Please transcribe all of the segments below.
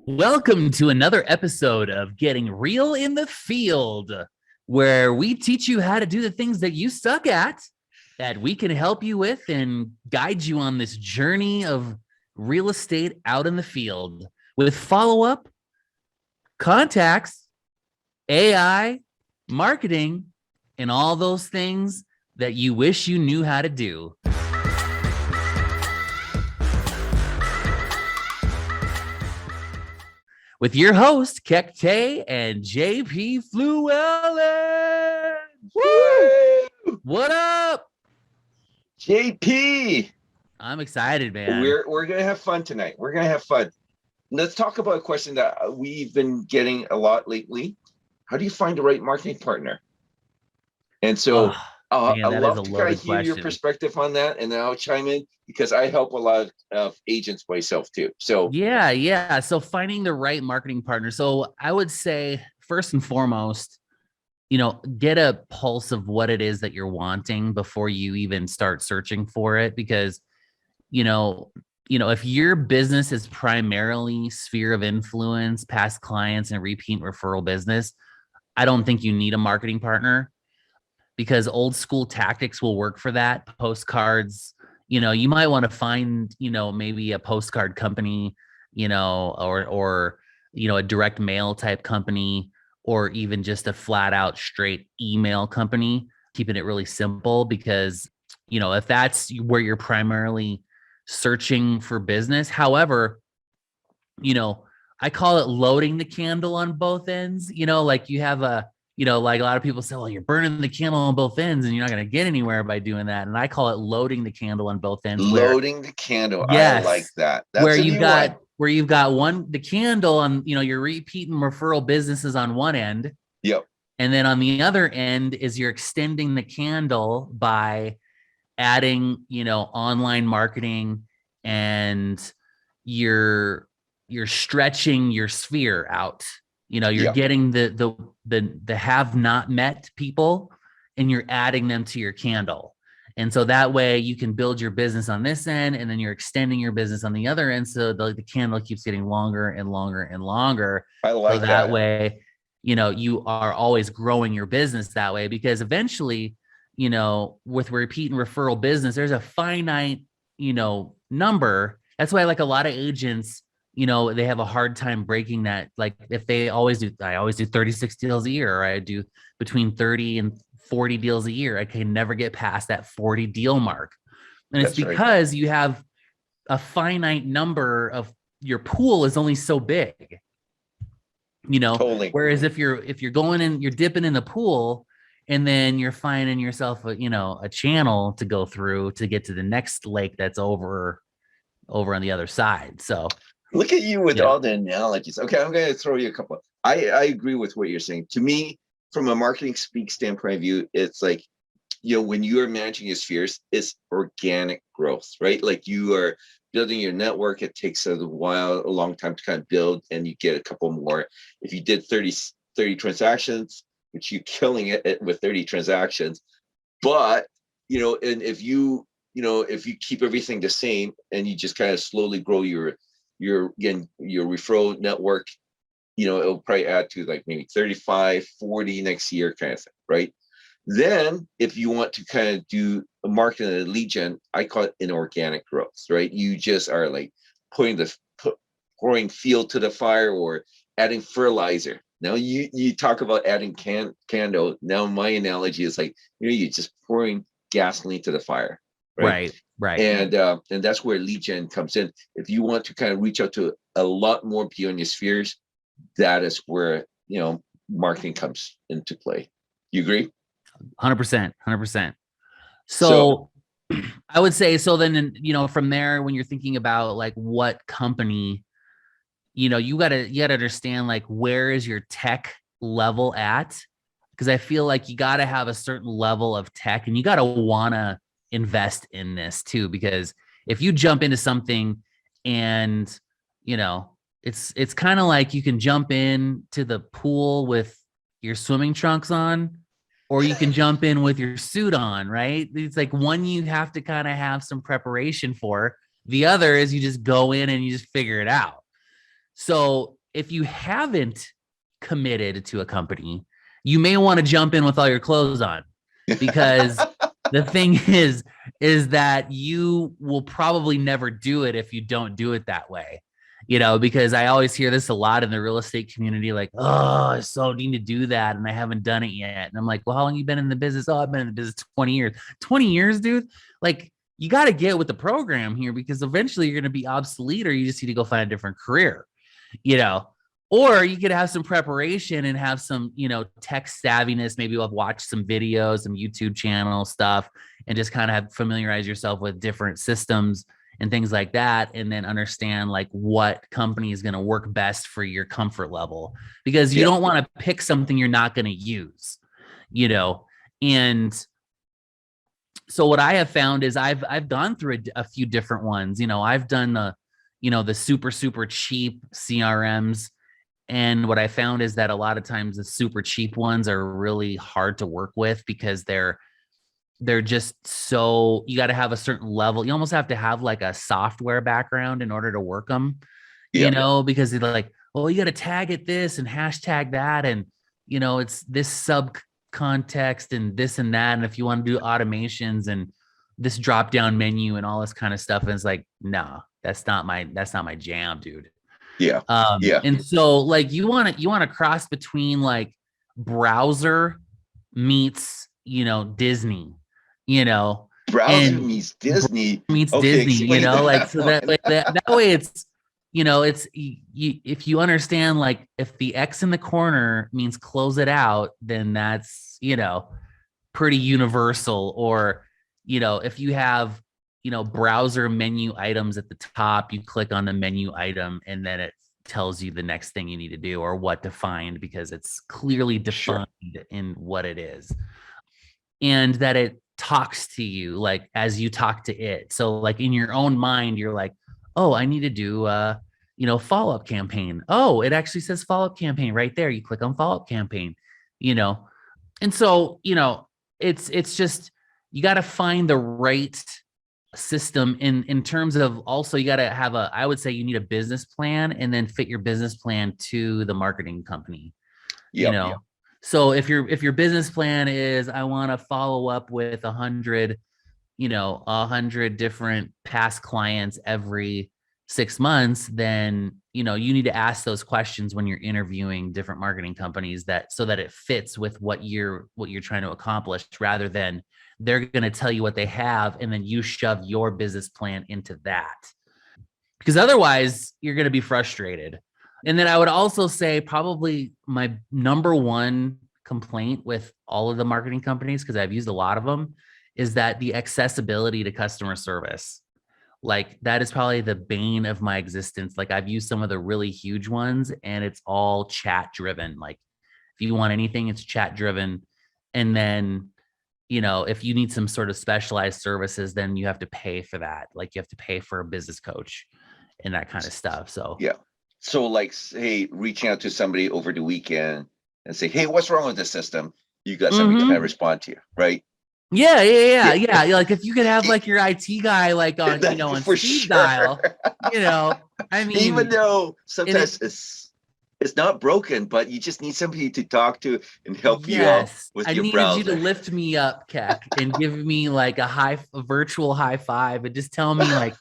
Welcome to another episode of Getting Real in the Field, where we teach you how to do the things that you suck at, that we can help you with and guide you on this journey of real estate out in the field with follow-up, contacts, AI, marketing, and all those things that you wish you knew how to do. With your host, Khek Teh and JP Fluellen. Woo! What up? JP, I'm excited, man. we're gonna have fun tonight. We're gonna have fun. Let's talk about a question that we've been getting a lot lately. How do you find the right marketing partner? And so Man, I that is love a to kind loaded of hear your question. perspective on that, and then I'll chime in because I help a lot of agents myself too. So Yeah. So finding the right marketing partner. So I would say first and foremost, get a pulse of what it is that you're wanting before you even start searching for it. Because, if your business is primarily sphere of influence, past clients, and repeat referral business, I don't think you need a marketing partner, because old school tactics will work for that. Postcards, you might want to find, maybe a postcard company, or a direct mail type company, or even just a flat out straight email company, keeping it really simple. Because, if that's where you're primarily searching for business. However, I call it loading the candle on both ends. Like you have like a lot of people say, well, you're burning the candle on both ends and you're not going to get anywhere by doing that. And I call it loading the candle on both ends. loading the candle, I like Yes, that. where That's a you've new one. got the candle on, your repeat and referral businesses on one end. Yep. And then on the other end is you're extending the candle by adding, online marketing, and you're stretching your sphere out. You're Yep. getting the have not met people, and you're adding them to your candle. And so that way you can build your business on this end, and then you're extending your business on the other end. So the candle keeps getting longer and longer and longer. I like so that way, you are always growing your business that way, because eventually, with repeat and referral business, there's a finite, number. That's why, like, a lot of agents, they have a hard time breaking that. Like, if I always do 36 deals a year, or I do between 30 and 40 deals a year. I can never get past that 40 deal mark. And it's That's right. because you have a finite number of, your pool is only so big. Totally. Whereas if you're going in, you're dipping in the pool, and then you're finding yourself a channel to go through to get to the next lake that's over on the other side. So Look at you with all the analogies. Okay, I'm going to throw you a couple. I agree with what you're saying. To me, from a marketing speak standpoint of view, it's like, when you are managing your spheres, it's organic growth, right? Like you are building your network. It takes a long time to kind of build, and you get a couple more. If you did 30 transactions, which you're killing it with 30 transactions, but, and if you keep everything the same and you just kind of slowly grow your referral network, it'll probably add to like maybe 35, 40 next year kind of thing, right? Then if you want to kind of do a marketing and a lead gen, I call it inorganic growth, right? You just are like pouring fuel to the fire or adding fertilizer. Now you talk about adding candle. Now my analogy is like, you're just pouring gasoline to the fire. Right. And that's where lead gen comes in. If you want to kind of reach out to a lot more beyond your spheres, that is where marketing comes into play. You agree? 100%. So I would say, so then, from there, when you're thinking about like what company, you gotta understand, like, where is your tech level at? Because I feel like you gotta have a certain level of tech, and you gotta wanna invest in this too. Because if you jump into something and, it's kind of like you can jump in to the pool with your swimming trunks on, or you can jump in with your suit on, right? It's like one you have to kind of have some preparation for. The other is you just go in and you just figure it out. So if you haven't committed to a company, you may want to jump in with all your clothes on, because the thing is that you will probably never do it if you don't do it that way. Because I always hear this a lot in the real estate community, like, oh, I so need to do that and I haven't done it yet. And I'm like, well, how long have you been in the business? Oh, I've been in the business 20 years. 20 years, dude. Like, you got to get with the program here, because eventually you're going to be obsolete, or you just need to go find a different career, you know. Or you could have some preparation and have some, tech savviness. Maybe you'll have watched some videos, some YouTube channel stuff, and just kind of familiarize yourself with different systems and things like that. And then understand like what company is going to work best for your comfort level, because you don't want to pick something you're not going to use, and so what I have found is I've gone through a few different ones. I've done the super, super cheap CRMs. And what I found is that a lot of times the super cheap ones are really hard to work with, because they're just so, you got to have a certain level. You almost have to have like a software background in order to work them, because they're like, oh, you got to tag it this and hashtag that. And, it's this sub context and this and that. And if you want to do automations and this drop down menu and all this kind of stuff, and it's like, nah, that's not my jam, dude. Yeah. And so like you want to cross between like browser meets, Disney, browser meets Disney Disney, like, so that way it's, if you understand, like, if the X in the corner means close it out, then that's, pretty universal. Or, if you have, browser menu items at the top, you click on the menu item and then it tells you the next thing you need to do or what to find, because it's clearly defined in what it is. And that it talks to you like as you talk to it. So like in your own mind, you're like, oh, I need to do follow-up campaign. Oh, it actually says follow-up campaign right there. You click on follow-up campaign, and so, it's just, you got to find the right system in terms of, also you got to have I would say you need a business plan, and then fit your business plan to the marketing company. So if your business plan is, I want to follow up with 100 different past clients every 6 months, then you need to ask those questions when you're interviewing different marketing companies, so that it fits with what you're trying to accomplish, rather than they're going to tell you what they have and then you shove your business plan into that, because otherwise you're going to be frustrated. And then I would also say probably my number one complaint with all of the marketing companies, because I've used a lot of them, is that the accessibility to customer service. Like, that is probably the bane of my existence. Like, I've used some of the really huge ones and it's all chat driven. Like, if you want anything, it's chat driven. And then, if you need some sort of specialized services, then you have to pay for that. Like, you have to pay for a business coach and that kind of stuff. So, So like, hey, reaching out to somebody over the weekend and say, hey, what's wrong with the system? You got somebody to kind of respond to you, right? Yeah. Like, if you could have like your IT guy, like on, on speed dial, I mean, even though sometimes it's not broken, but you just need somebody to talk to and help you out with your browser. I needed you to lift me up, Khek, and give me like a virtual high five and just tell me like,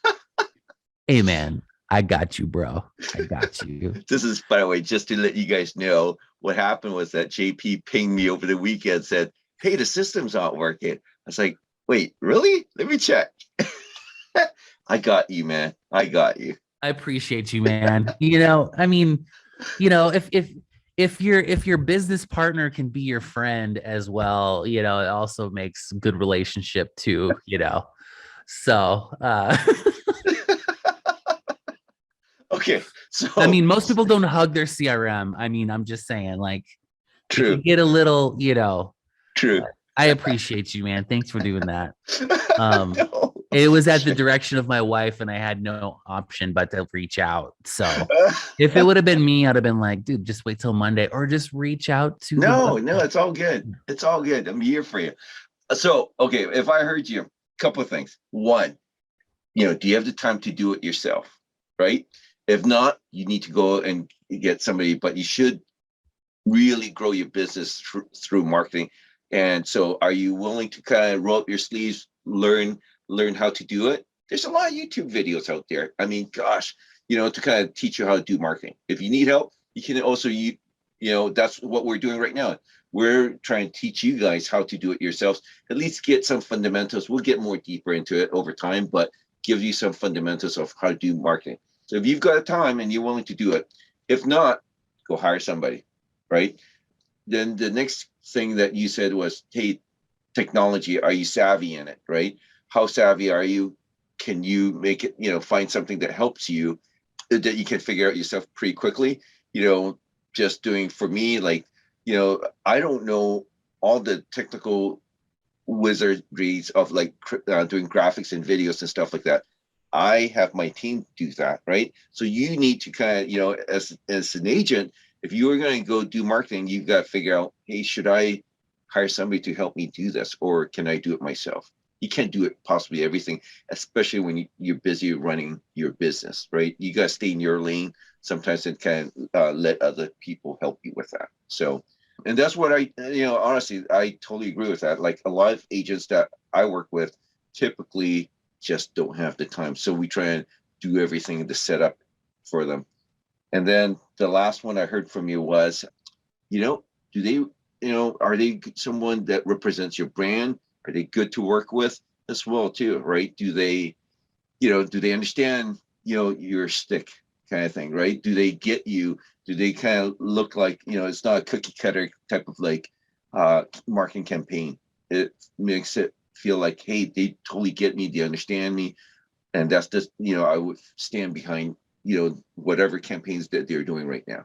hey man, I got you, bro. I got you. This is, by the way, just to let you guys know, what happened was that JP pinged me over the weekend, said, hey, the system's not working. I was like, wait, really? Let me check. I got you, man. I got you. I appreciate you, man. I mean, if your business partner can be your friend as well, it also makes a good relationship too, so okay, so I mean, most people don't hug their CRM. I mean, I'm just saying, like, true. You get a little, True. I appreciate you, man. Thanks for doing that. No. It was at the direction of my wife, and I had no option but to reach out. So if it would have been me, I'd have been like, dude, just wait till Monday, or just reach out to. No, it's all good. It's all good. I'm here for you. So, okay, if I heard you, a couple of things. One, do you have the time to do it yourself? Right? If not, you need to go and get somebody, but you should really grow your business through marketing. And so are you willing to kind of roll up your sleeves, learn how to do it? There's a lot of YouTube videos out there. I mean, gosh, to kind of teach you how to do marketing. If you need help, you can also, that's what we're doing right now. We're trying to teach you guys how to do it yourselves, at least get some fundamentals. We'll get more deeper into it over time, but give you some fundamentals of how to do marketing. So if you've got time and you're willing to do it, if not, go hire somebody, right? Then the next thing that you said was, hey, technology, are you savvy in it, right? How savvy are you? Can you make it, find something that helps you, that you can figure out yourself pretty quickly? Just doing, for me, like, I don't know all the technical wizardries of like doing graphics and videos and stuff like that. I have my team do that, right? So you need to kind of, as an agent, if you are going to go do marketing, you've got to figure out, hey, should I hire somebody to help me do this, or can I do it myself? You can't do it possibly everything, especially when you're busy running your business, right? You got to stay in your lane sometimes and kind of let other people help you with that. So, and that's what honestly, I totally agree with that. Like a lot of agents that I work with typically just don't have the time. So we try and do everything to set up for them. And then the last one I heard from you was, do they, are they someone that represents your brand? Are they good to work with as well too, right? Do they understand, your stick kind of thing, right? Do they get you? Do they kind of look like, it's not a cookie cutter type of like marketing campaign. It makes it feel like, hey, they totally get me, they understand me. And that's just, I would stand behind, whatever campaigns that they're doing right now.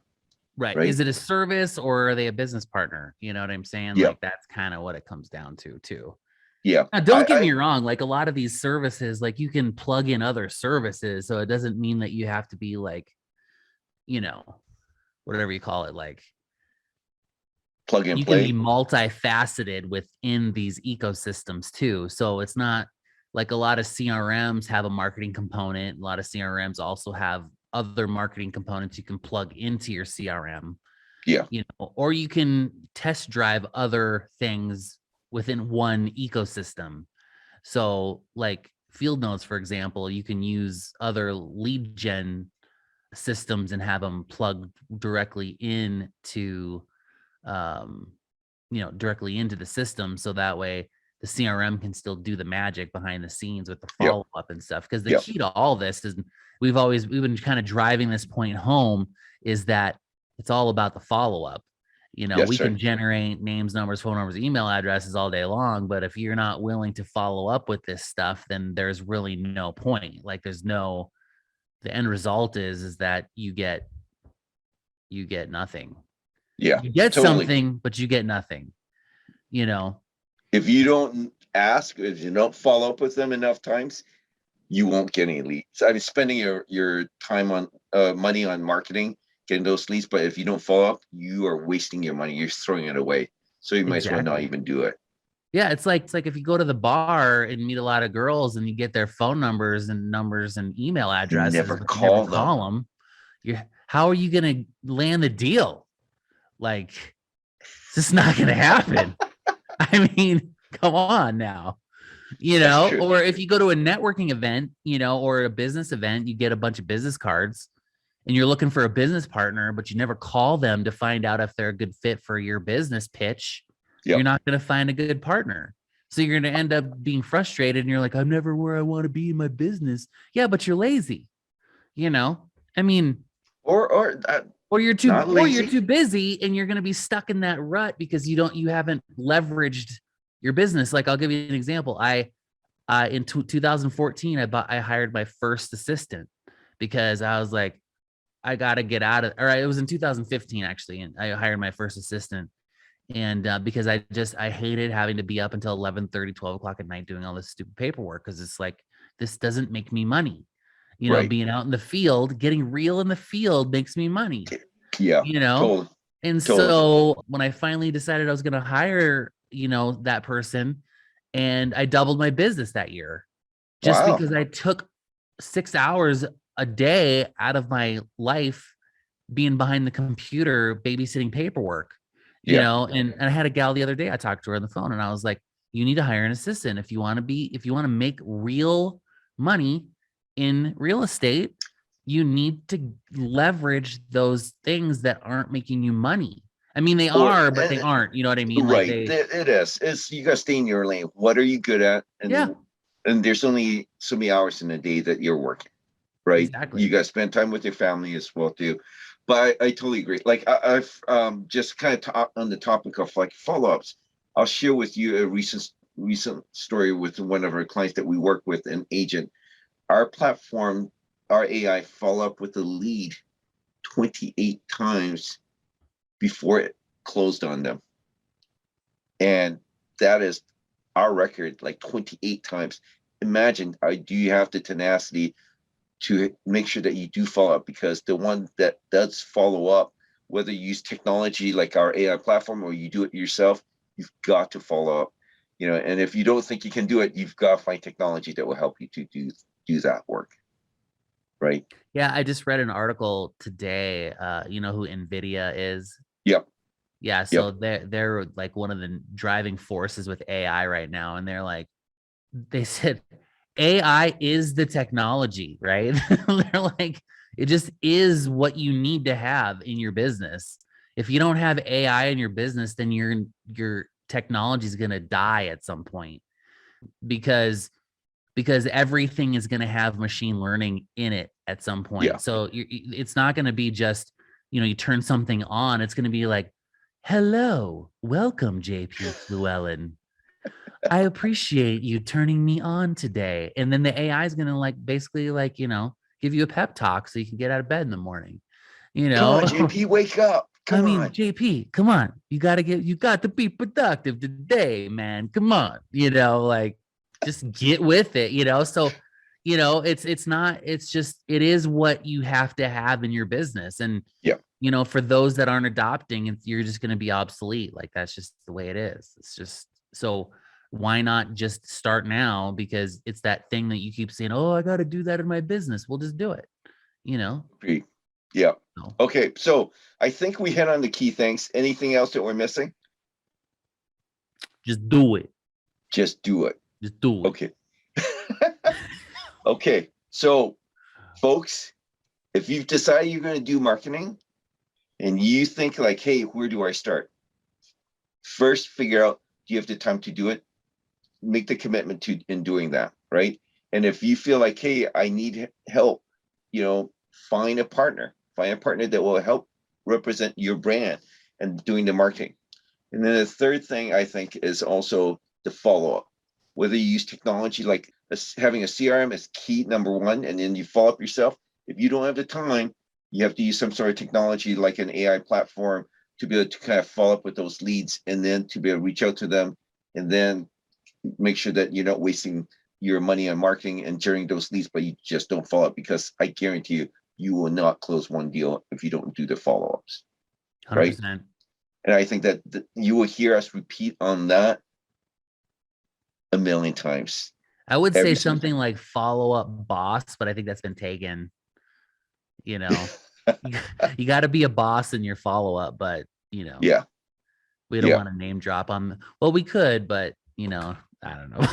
Right. Right. Is it a service or are they a business partner? You know what I'm saying? Yeah. Like that's kind of what it comes down to too. Yeah. Now, don't get me wrong. Like a lot of these services, like you can plug in other services. So it doesn't mean that you have to be like, whatever you call it, like plug and you play. can be multifaceted within these ecosystems too. So it's not like a lot of CRMs have a marketing component. A lot of CRMs also have other marketing components you can plug into your CRM. Yeah. Or you can test drive other things within one ecosystem. So like Fieldnotes, for example, you can use other lead gen systems and have them plugged directly into directly into the system, so that way the CRM can still do the magic behind the scenes with the follow up and stuff. Because the key to all this is we've been kind of driving this point home, is that it's all about the follow up. We can generate names, numbers, phone numbers, email addresses all day long, but if you're not willing to follow up with this stuff, then there's really no point. Like the end result is that you get nothing. Yeah. You get something, but you get nothing. If you don't ask, if you don't follow up with them enough times, you won't get any leads. I mean, spending your time on money on marketing, getting those leads, but if you don't follow up, you are wasting your money. You're throwing it away. So you might as well not even do it. Yeah, it's like if you go to the bar and meet a lot of girls and you get their phone numbers and email addresses, never but call you never call them. How are you gonna land the deal? Like, it's just not gonna happen. I mean, come on now. Or if you go to a networking event, or a business event, you get a bunch of business cards and you're looking for a business partner, but you never call them to find out if they're a good fit for your business pitch. You're not going to find a good partner. So you're going to end up being frustrated and you're like, I'm never where I want to be in my business. Yeah, but you're lazy. I mean, or you're too busy and you're going to be stuck in that rut because you haven't leveraged your business. Like I'll give you an example. In 2014, I hired my first assistant because I was like, I got to get out of, or it was in 2015 actually. And I hired my first assistant. And because I hated having to be up until 11:30, 12 o'clock at night doing all this stupid paperwork. Cause it's like, this doesn't make me money. Being out in the field, getting real in the field makes me money. Yeah. Totally. And so when I finally decided I was going to hire, that person, and I doubled my business that year just because I took 6 hours a day out of my life being behind the computer babysitting paperwork, Yeah. and I had a gal the other day, I talked to her on the phone and I was like, you need to hire an assistant if you want to make real money in real estate. You need to leverage those things that aren't making you money. I mean, they Or are, but they aren't. You know what I mean? Like right. It is. It's you got to stay in your lane. What are you good at? yeah, And there's only so many hours in a day that you're working, right? You exactly. got to spend time with your family as well too. But I totally agree. Like I've just kind of on the topic of like follow-ups. I'll share with you a recent story with one of our clients that we work with, an agent. Our platform, our AI follow up with the lead 28 times before it closed on them. And that is our record, like 28 times. Imagine, do you have the tenacity to make sure that you do follow up? Because the one that does follow up, whether you use technology like our AI platform or you do it yourself, you've got to follow up. And if you don't think you can do it, you've got to find technology that will help you to do that work. Right. Yeah, I just read an article today. You know who NVIDIA is? Yep. Yeah, Yep. so they're like one of the driving forces with AI right now, and they said AI is the technology, right? They're like, it just is what you need to have in your business. If you don't have AI in your business, then your technology is going to die at some point because everything is going to have machine learning in it at some Yeah. point. So it's not going to be just, you turn something on. It's going to be like, hello, welcome, JP Fluellen. I appreciate you turning me on today. And then the AI is going to basically give you a pep talk so you can get out of bed in the morning. Come on, JP, wake up. I Come mean, on. JP, come on. You got to be productive today, man. Come on. Just get with it, So, it is what you have to have in your business. And, Yeah. For those that aren't adopting, you're just going to be obsolete. Like that's just the way it is. It's just so why not just start now? Because it's that thing that you keep saying, oh, I got to do that in my business. We'll just do it, Agreed. Yeah. So, Okay. So I think we hit on the key things. Anything else that we're missing? just do it. Just do it. Just do it. Okay. Okay. So, folks, if you've decided you're going to do marketing and you think like, hey, where do I start? First, figure out, do you have the time to do it? Make the commitment to in doing that, right? And if you feel like, hey, I need help, find a partner that will help represent your brand and doing the marketing. And then the third thing I think is also the follow up. Whether you use technology like having a CRM is key, number one, and then you follow up yourself. If you don't have the time, you have to use some sort of technology like an AI platform to be able to kind of follow up with those leads and then to be able to reach out to them and then make sure that you're not wasting your money on marketing and generating those leads, but you just don't follow up, because I guarantee you will not close one deal if you don't do the follow-ups, right? 100%. And I think that you will hear us repeat on that a million times. I would say Every single something like follow up boss, but I think that's been taken. You know, you, you got to be a boss in your follow up, but Yeah. we don't Yeah. want to name drop on. Well, we could, but I don't know.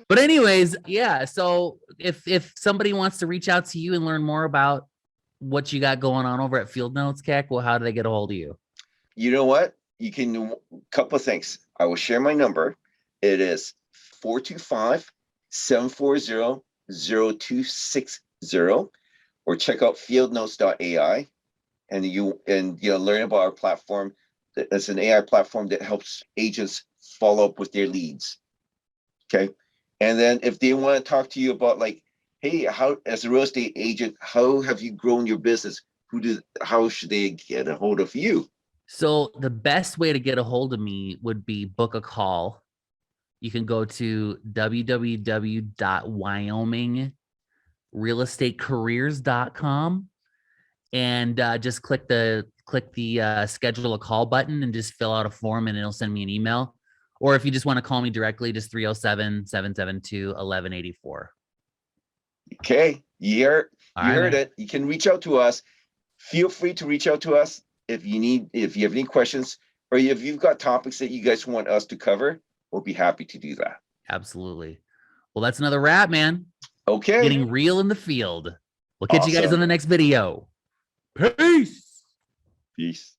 But anyways, yeah. So if somebody wants to reach out to you and learn more about what you got going on over at Field Notes, Khek, well, how do they get a hold of you? You know what? You can do a couple of things. I will share my number. It is 425-740-0260, or check out Fieldnotes.ai and learn about our platform. It's an AI platform that helps agents follow up with their leads. Okay. And then if they want to talk to you about like, hey, how as a real estate agent, how have you grown your business? How should they get a hold of you? So the best way to get a hold of me would be book a call. You can go to www.wyomingrealestatecareers.com and just click the schedule a call button and just fill out a form and it'll send me an email. Or if you just want to call me directly, just 307-772-1184. Okay. You heard it. You can reach out to us. Feel free to reach out to us if you have any questions, or if you've got topics that you guys want us to cover. We'll be happy to do that. Absolutely. Well, that's another wrap, man. Okay. Getting real in the field. We'll catch you guys on the next video. Peace. Peace.